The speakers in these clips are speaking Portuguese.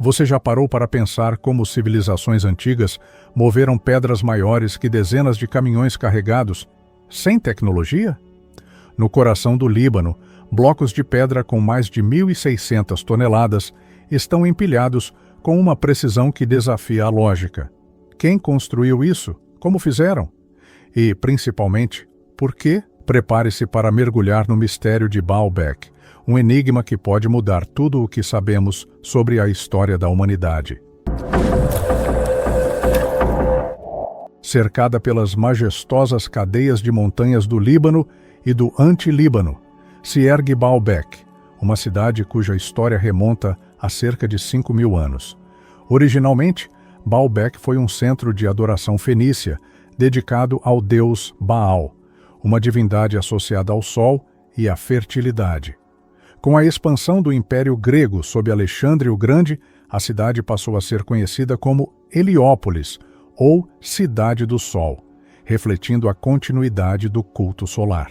Você já parou para pensar como civilizações antigas moveram pedras maiores que dezenas de caminhões carregados, sem tecnologia? No coração do Líbano, blocos de pedra com mais de 1.600 toneladas estão empilhados com uma precisão que desafia a lógica. Quem construiu isso? Como fizeram? E, principalmente, por quê? Prepare-se para mergulhar no mistério de Baalbek, um enigma que pode mudar tudo o que sabemos sobre a história da humanidade. Cercada pelas majestosas cadeias de montanhas do Líbano e do Anti-Líbano, se ergue Baalbek, uma cidade cuja história remonta a cerca de 5.000 anos. Originalmente, Baalbek foi um centro de adoração fenícia, dedicado ao deus Baal, uma divindade associada ao sol e à fertilidade. Com a expansão do Império Grego sob Alexandre o Grande, a cidade passou a ser conhecida como Heliópolis, ou Cidade do Sol, refletindo a continuidade do culto solar.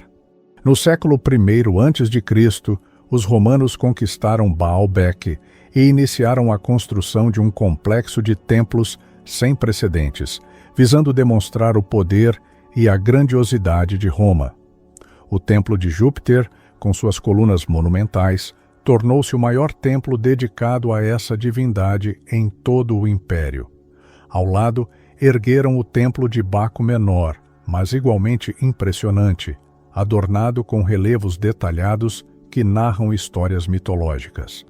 No século I a.C., os romanos conquistaram Baalbek e iniciaram a construção de um complexo de templos sem precedentes, visando demonstrar o poder e a grandiosidade de Roma. O Templo de Júpiter, com suas colunas monumentais, tornou-se o maior templo dedicado a essa divindade em todo o Império. Ao lado, ergueram o Templo de Baco Menor, mas igualmente impressionante, adornado com relevos detalhados que narram histórias mitológicas.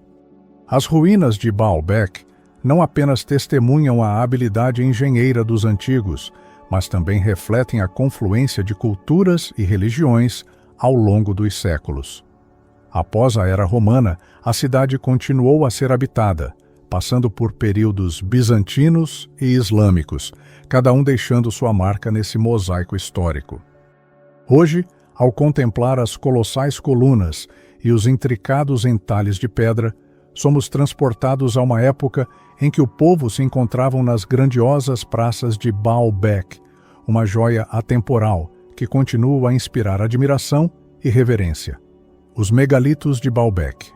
As ruínas de Baalbek não apenas testemunham a habilidade engenheira dos antigos, mas também refletem a confluência de culturas e religiões ao longo dos séculos. Após a Era Romana, a cidade continuou a ser habitada, passando por períodos bizantinos e islâmicos, cada um deixando sua marca nesse mosaico histórico. Hoje, ao contemplar as colossais colunas e os intricados entalhes de pedra, somos transportados a uma época em que o povo se encontrava nas grandiosas praças de Baalbek, uma joia atemporal que continua a inspirar admiração e reverência. Os megalitos de Baalbek.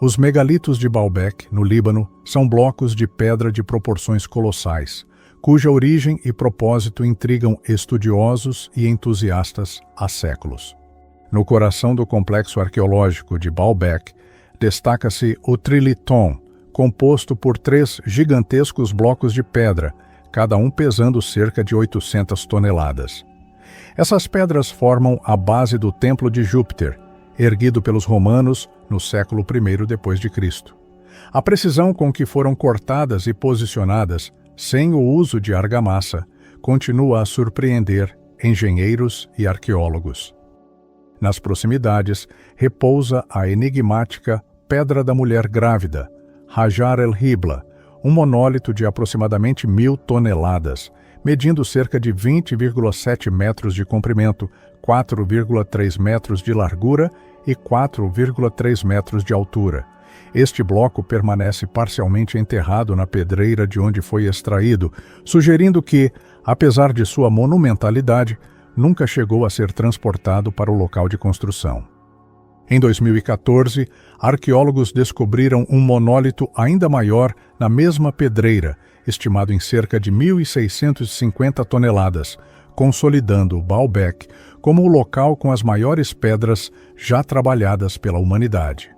Os megalitos de Baalbek, no Líbano, são blocos de pedra de proporções colossais, cuja origem e propósito intrigam estudiosos e entusiastas há séculos. No coração do complexo arqueológico de Baalbek, destaca-se o Triliton, composto por 3 gigantescos blocos de pedra, cada um pesando cerca de 800 toneladas. Essas pedras formam a base do Templo de Júpiter, erguido pelos romanos no século I d.C. A precisão com que foram cortadas e posicionadas, sem o uso de argamassa, continua a surpreender engenheiros e arqueólogos. Nas proximidades, repousa a enigmática Pedra da Mulher Grávida, Hajar el-Hibla, um monólito de aproximadamente 1.000 toneladas, medindo cerca de 20,7 metros de comprimento, 4,3 metros de largura e 4,3 metros de altura. Este bloco permanece parcialmente enterrado na pedreira de onde foi extraído, sugerindo que, apesar de sua monumentalidade, nunca chegou a ser transportado para o local de construção. Em 2014, arqueólogos descobriram um monólito ainda maior na mesma pedreira, estimado em cerca de 1.650 toneladas, consolidando o Baalbek como o local com as maiores pedras já trabalhadas pela humanidade.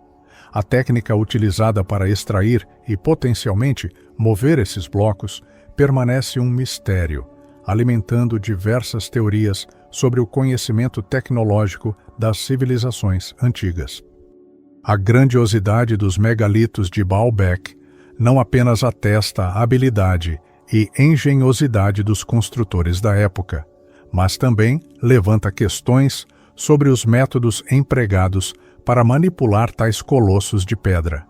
A técnica utilizada para extrair e, potencialmente, mover esses blocos permanece um mistério, alimentando diversas teorias sobre o conhecimento tecnológico das civilizações antigas. A grandiosidade dos megalitos de Baalbek não apenas atesta a habilidade e engenhosidade dos construtores da época, mas também levanta questões sobre os métodos empregados para manipular tais colossos de pedra.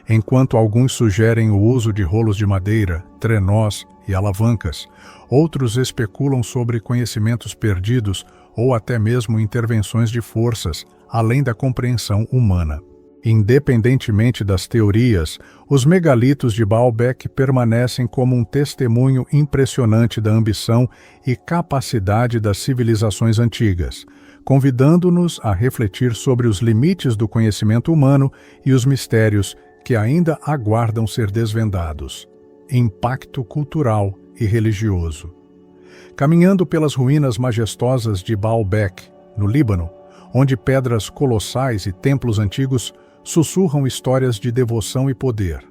Enquanto alguns sugerem o uso de rolos de madeira, trenós e alavancas, outros especulam sobre conhecimentos perdidos ou até mesmo intervenções de forças, além da compreensão humana. Independentemente das teorias, os megalitos de Baalbek permanecem como um testemunho impressionante da ambição e capacidade das civilizações antigas, convidando-nos a refletir sobre os limites do conhecimento humano e os mistérios que ainda aguardam ser desvendados. Impacto cultural e religioso. Caminhando pelas ruínas majestosas de Baalbek, no Líbano, onde pedras colossais e templos antigos sussurram histórias de devoção e poder.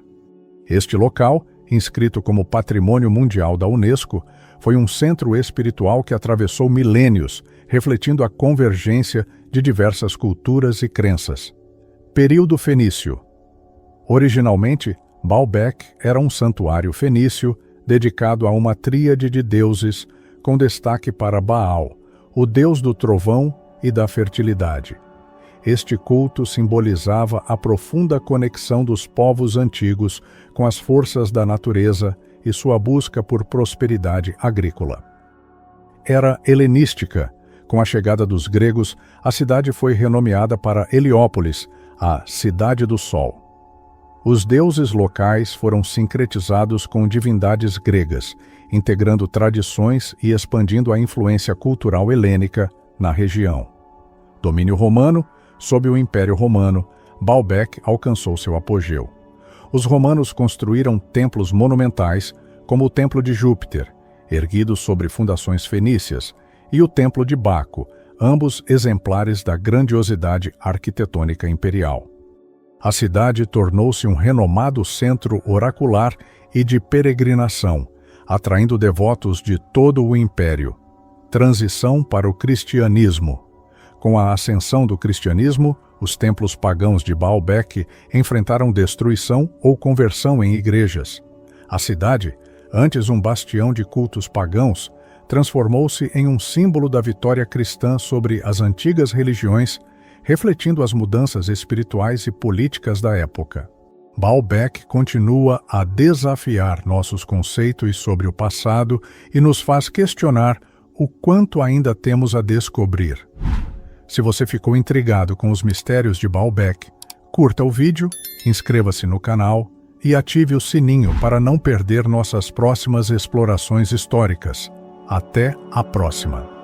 Este local, inscrito como Patrimônio Mundial da Unesco, foi um centro espiritual que atravessou milênios, refletindo a convergência de diversas culturas e crenças. Período fenício. Originalmente, Baalbek era um santuário fenício dedicado a uma tríade de deuses, com destaque para Baal, o deus do trovão e da fertilidade. Este culto simbolizava a profunda conexão dos povos antigos com as forças da natureza e sua busca por prosperidade agrícola. Era helenística. Com a chegada dos gregos, a cidade foi renomeada para Heliópolis, a Cidade do Sol. Os deuses locais foram sincretizados com divindades gregas, integrando tradições e expandindo a influência cultural helênica na região. Domínio romano. Sob o Império Romano, Baalbek alcançou seu apogeu. Os romanos construíram templos monumentais, como o Templo de Júpiter, erguido sobre fundações fenícias, e o Templo de Baco, ambos exemplares da grandiosidade arquitetônica imperial. A cidade tornou-se um renomado centro oracular e de peregrinação, atraindo devotos de todo o império. Transição para o cristianismo. Com a ascensão do cristianismo, os templos pagãos de Baalbek enfrentaram destruição ou conversão em igrejas. A cidade, antes um bastião de cultos pagãos, transformou-se em um símbolo da vitória cristã sobre as antigas religiões, refletindo as mudanças espirituais e políticas da época. Baalbek continua a desafiar nossos conceitos sobre o passado e nos faz questionar o quanto ainda temos a descobrir. Se você ficou intrigado com os mistérios de Baalbek, curta o vídeo, inscreva-se no canal e ative o sininho para não perder nossas próximas explorações históricas. Até a próxima!